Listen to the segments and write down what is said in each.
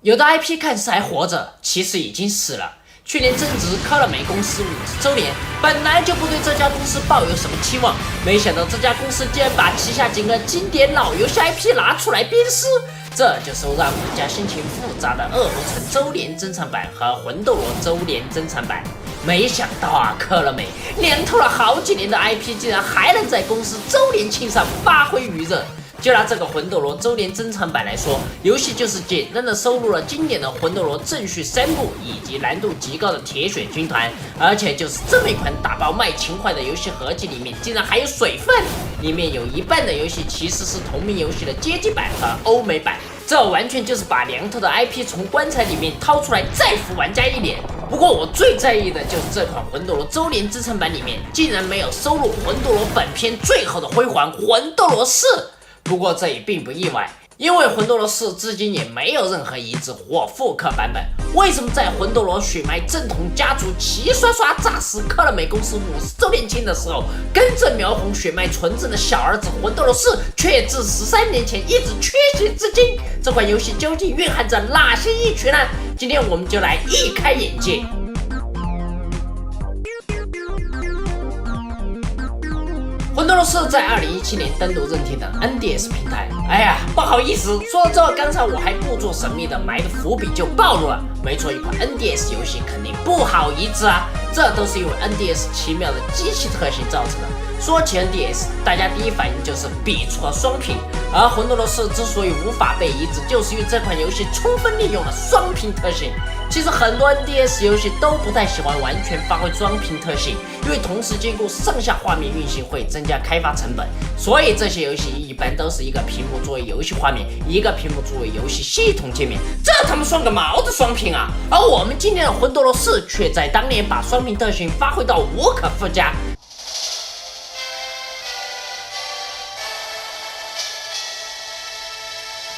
有的 IP 看似还活着，其实已经死了。去年正值科乐美公司50周年，本来就不对这家公司抱有什么期望，没想到这家公司竟然把旗下几个经典老游戏 IP 拿出来鞭尸，这就是让玩家心情复杂的《恶魔城周年珍藏版》和《魂斗罗周年珍藏版》。没想到啊，科乐美年头了好几年的 IP 竟然还能在公司周年庆上发挥余热。就拿这个魂斗罗周年珍藏版来说，游戏就是简单的收录了经典的魂斗罗正序3部以及难度极高的铁血军团，而且就是这么一款打包卖情怀的游戏合集里面竟然还有水分，里面有一半的游戏其实是同名游戏的街机版和欧美版，这完全就是把凉透的 IP 从棺材里面掏出来再扶玩家一脸。不过我最在意的就是这款魂斗罗周年珍藏版里面竟然没有收录魂斗罗本片最后的辉煌魂斗罗4。不过这也并不意外，因为魂斗罗4至今也没有任何移植或复刻版本。为什么在魂斗罗血脉正统家族齐刷刷炸死科乐美公司50周年庆的时候，跟着苗红血脉纯正的小儿子魂斗罗4却自13年前一直缺席至今？这款游戏究竟蕴含着哪些意趣呢？今天我们就来一开眼界。魂斗罗4在2017年登陆任天堂 NDS 平台。哎呀，不好意思，说到这，刚才我还故作神秘的埋的伏笔就暴露了。没错，一款 NDS 游戏肯定不好移植啊，这都是因为 NDS 奇妙的机器特性造成的。说起 NDS， 大家第一反应就是比出了双屏，而魂斗罗4之所以无法被移植，就是因为这款游戏充分利用了双屏特性。其实很多 NDS 游戏都不太喜欢完全发挥双屏特性，因为同时兼顾上下画面运行会增加开发成本，所以这些游戏一般都是一个屏幕作为游戏画面，一个屏幕作为游戏系统界面，这他妈算个毛的双屏啊！而我们今天的魂斗罗4却在当年把双屏特性发挥到无可复加。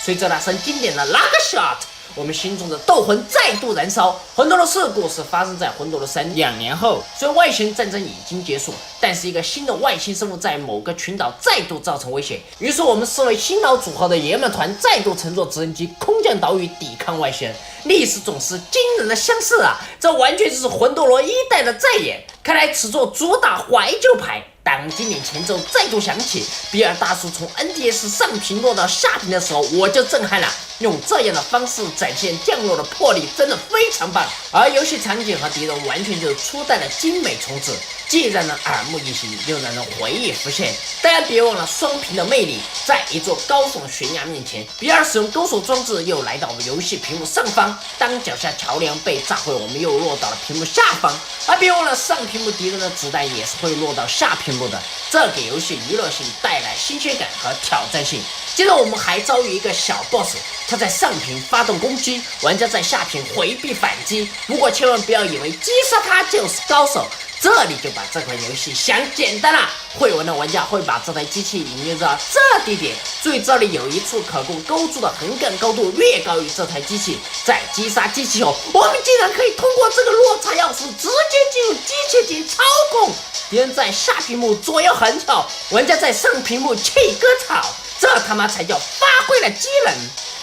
随着那声经典的 Lug Shot， 我们心中的斗魂再度燃烧。魂斗罗4故事发生在魂斗罗3 2年后，虽然外星战争已经结束，但是一个新的外星生物在某个群岛再度造成威胁。于是我们4位新老组合的爷们团再度乘坐直升机空降岛屿抵抗外星人。历史总是惊人的相似啊！这完全就是魂斗罗1代的再演。看来此作主打怀旧牌。当经典前奏再度响起，比尔大叔从 NDS 上屏落到下屏的时候，我就震撼了。用这样的方式展现降落的魄力，真的非常棒。而游戏场景和敌人完全就是初代的精美重置，既让人耳目一新，又让人回忆浮现。当然别忘了双屏的魅力，在一座高耸悬崖面前，比尔使用勾手装置又来到游戏屏幕上方，当脚下桥梁被炸毁，我们又落到了屏幕下方。而别忘了上屏幕敌人的子弹也是会落到下屏幕的，这给游戏娱乐性带来新鲜感和挑战性。接着我们还遭遇一个小 boss， 他在上屏发动攻击，玩家在下屏回避反击。不过千万不要以为击杀他就是高手，这里就把这款游戏想简单了。会玩的玩家会把这台机器引诱到这地点，注意这里有一处可供勾住的横杠高度略高于这台机器。在击杀机器后，我们竟然可以通过这个落差钥匙直接进入机械间操控。敌人在下屏幕左右横跳，玩家在上屏幕气割草，这他妈才叫发挥了机能。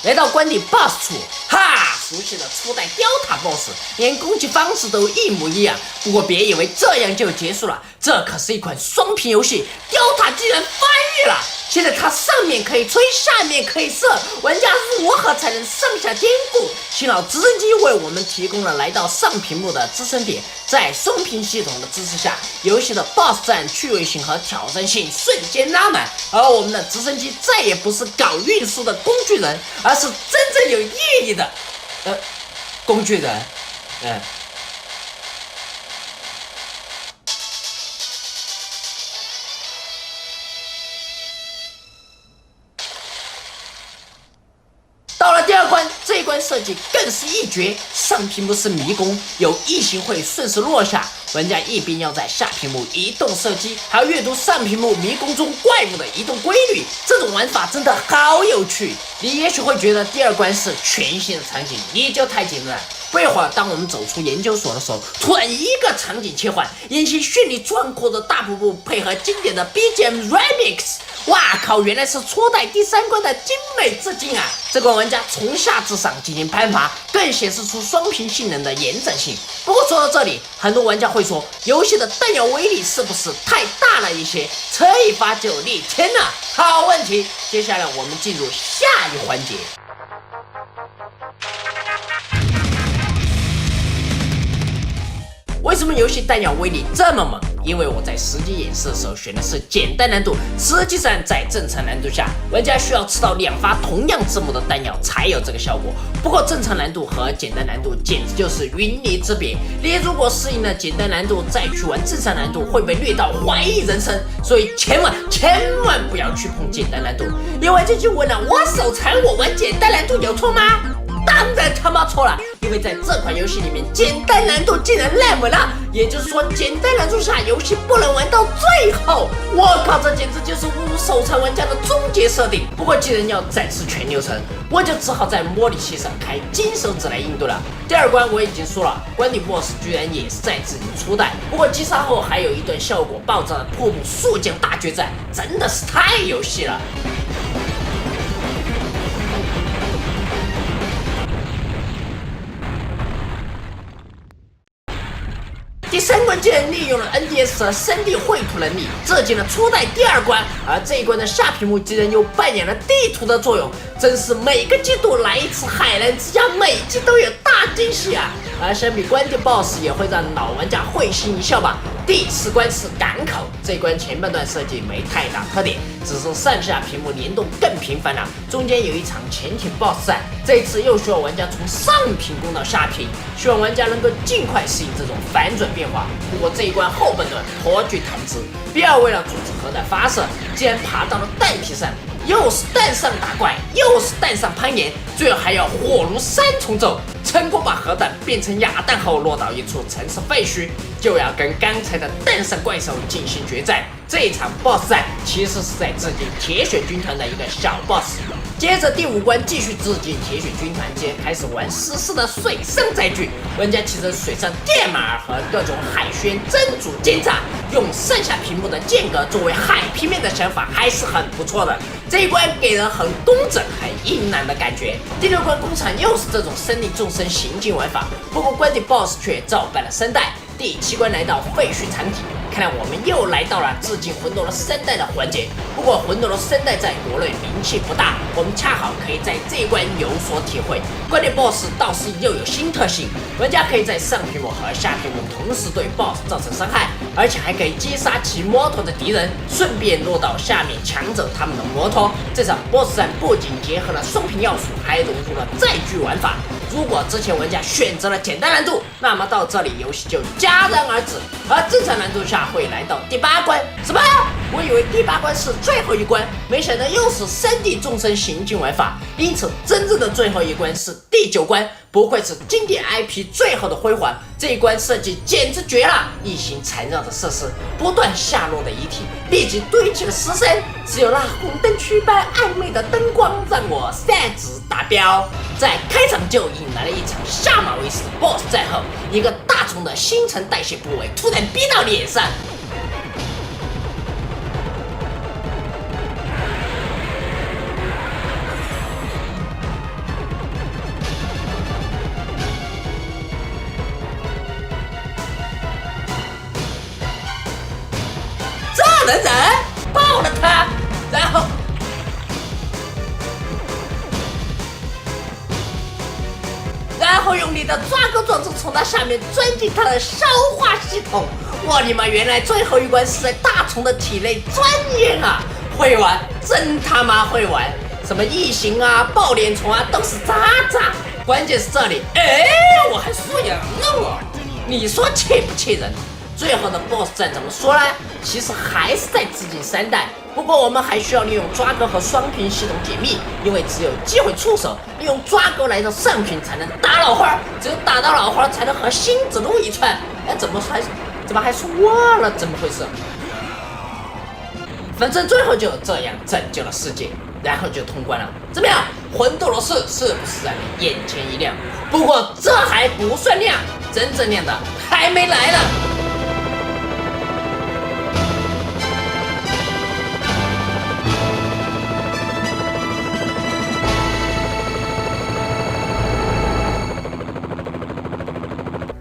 来到关底 BOSS 处，哈，熟悉的初代雕塔 BOSS， 连攻击方式都一模一样。不过别以为这样就结束了，这可是一款双屏游戏，雕塔竟然翻越了。现在它上面可以吹，下面可以射，玩家如何才能上下兼顾？幸好直升机为我们提供了来到上屏幕的支撑点，在双屏系统的支持下，游戏的 BOSS 战趣味性和挑战性瞬间拉满。而我们的直升机再也不是搞运输的工具人，而是真正有意义的工具人。到了第二关，这一关设计更是一绝。上屏幕是迷宫，有异形会顺势落下，玩家一边要在下屏幕移动射击，还要阅读上屏幕迷宫中怪物的移动规律。这种玩法真的好有趣。你也许会觉得第二关是全新的场景，你就太简单了。不一会儿，当我们走出研究所的时候，突然一个场景切换，眼前绚丽壮阔的大瀑布配合经典的 BGM Remix，哇靠，原来是初代第3关的精美致敬啊！这关玩家从下至上进行攀爬，更显示出双屏性能的延展性。不过说到这里，很多玩家会说，游戏的弹药威力是不是太大了一些？这一发就逆天了。好问题，接下来我们进入下一环节。为什么游戏弹药威力这么猛？因为我在实际演示的时候选的是简单难度，实际上在正常难度下，玩家需要吃到2发同样字母的弹药才有这个效果。不过正常难度和简单难度简直就是云泥之别，你如果适应了简单难度再去玩正常难度，会被虐到怀疑人生。所以千万不要去碰简单难度。有玩家就问了，我手残我玩简单难度有错吗？当然他妈错了，因为在这款游戏里面，简单难度竟然那么大，也就是说，简单难度下游戏不能玩到最后。我靠，这简直就是侮辱手残玩家的终结设定。不过既然要展示全流程，我就只好在模拟器上开金手指来应对了。第2关我已经说了，关底 BOSS 居然也是在致敬初代，不过击杀后还有一段效果爆炸的瀑布速降大决战，真的是太游戏了。第3关竟然利用了 NDS 的3D 绘图能力，致敬了初代第2关，而这一关的下屏幕竟然又扮演了地图的作用，真是每个季度来一次海澜之家，每季都有大惊喜啊！而相比关键 BOSS 也会让老玩家会心一笑吧。第4关是港口，这一关前半段设计没太大特点，只是上下屏幕联动更频繁了，中间有一场潜艇 BOSS 战，这次又需要玩家从上屏攻到下屏，希望玩家能够尽快适应这种反转变化。不过这一关后半段颇具弹指，比尔为了阻止核弹发射，竟然爬到了弹皮上，又是弹上打怪，又是弹上攀岩，最后还要火炉3重奏，成功把核弹变成哑弹后落到一处城市废墟，就要跟刚才的弹上怪兽进行决战。这一场 BOSS 战其实是在致敬铁血军团的一个小 BOSS。接着第5关继续致敬铁血军团，接开始玩实时的水上载具，玩家骑着水上电马儿和各种海轩真主奸诈，用上下屏幕的间隔作为海平面的想法还是很不错的。这一关给人很工整、很硬朗的感觉。第6关工厂又是这种生力纵深行进玩法，不过关底 BOSS 却照搬了3代。第7关来到废墟场景，看来我们又来到了致敬魂斗罗3代的环节。不过魂斗罗3代在国内名气不大，我们恰好可以在这一关有所体会。关键 BOSS 倒是又有新特性，玩家可以在上屏幕和下屏幕同时对 BOSS 造成伤害，而且还可以击杀骑摩托的敌人，顺便落到下面抢走他们的摩托。这场 BOSS 战不仅结合了双屏要素，还融入了载具玩法。如果之前玩家选择了简单难度，那么到这里游戏就戛然而止，而正常难度下会来到第8关。什么？我以为第8关是最后一关，没想到又是3D 纵深行进玩法，因此真正的最后一关是第9关。不愧是经典 IP 最后的辉煌，这一关设计简直绝了！一行缠绕的设施，不断下落的遗体，立即堆起了尸身，只有那红灯区般暧昧的灯光让我擅自达标。在开场就引来了一场下马威式的 BOSS 战后，一个大虫的新陈代谢部位突然逼到脸上。能忍，爆了他，然后用力的抓钩装置从他下面钻进他的消化系统。我尼玛，原来最后一关是在大虫的体内钻研啊！会玩，真他妈会玩！什么异形啊、爆脸虫啊，都是渣渣。关键是这里，我还素养了我，你说气不气人？最后的 BOSS 战怎么说呢？其实还是在致敬3代，不过我们还需要利用抓钩和双屏系统解密，因为只有机会出手，利用抓钩来到上屏才能打老花，只有打到老花才能和星子路一串。怎么还说忘了？怎么回事？反正最后就这样拯救了世界，然后就通关了。怎么样？魂斗罗4是不是让你眼前一亮？不过这还不算亮，真正亮的还没来呢。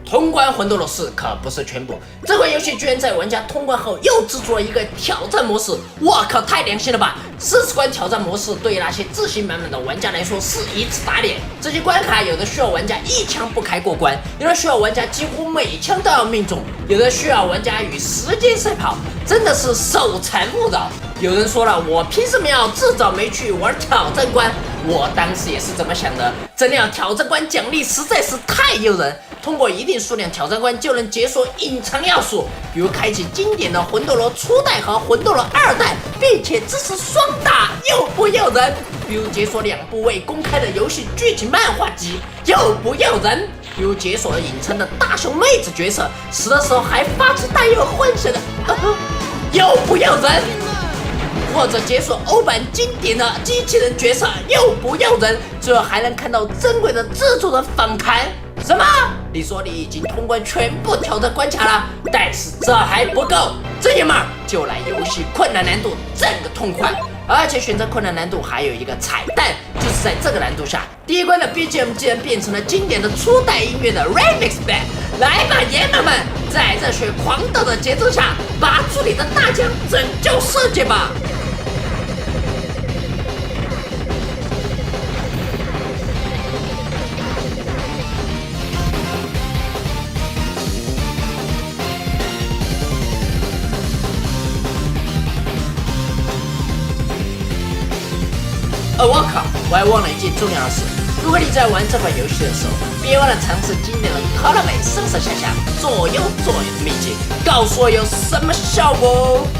通关魂斗罗4可不是全部，这款游戏居然在玩家通关后又制作了一个挑战模式，我靠，太良心了吧！40关挑战模式对于那些自信满满的玩家来说是一次打脸。这些关卡有的需要玩家一枪不开过关，有的需要玩家几乎每枪都要命中，有的需要玩家与时间赛跑，真的是手残勿扰。有人说了，我凭什么要自找没趣玩挑战关？我当时也是这么想的，这样挑战关奖励实在是太诱人。通过一定数量挑战关就能解锁隐藏要素，比如开启经典的魂斗罗初代和魂斗罗2代，并且支持双打，诱不诱人？比如解锁2部未公开的游戏剧情漫画集，诱不诱人？比如解锁了隐藏的大胸妹子角色，死的时候还发出带有混血的，诱不诱人？或者解锁欧版经典的机器人角色，诱不诱人？最后还能看到珍贵的制作人访谈。什么？你说你已经通关全部挑战关卡了，但是这还不够，这爷们儿就来游戏困难难度挣个痛快。而且选择困难难度还有一个彩蛋，就是在这个难度下，第一关的 BGM 竟然变成了经典的初代音乐的 Remix版。来吧，爷们们，在热血狂斗的节奏下，拔出你的大枪，拯救世界吧！我靠！我还忘了一件重要的事，如果你在玩这款游戏的时候，别忘了尝试经典的卡拉美上上下下、左右的秘籍，告诉我有什么效果哦。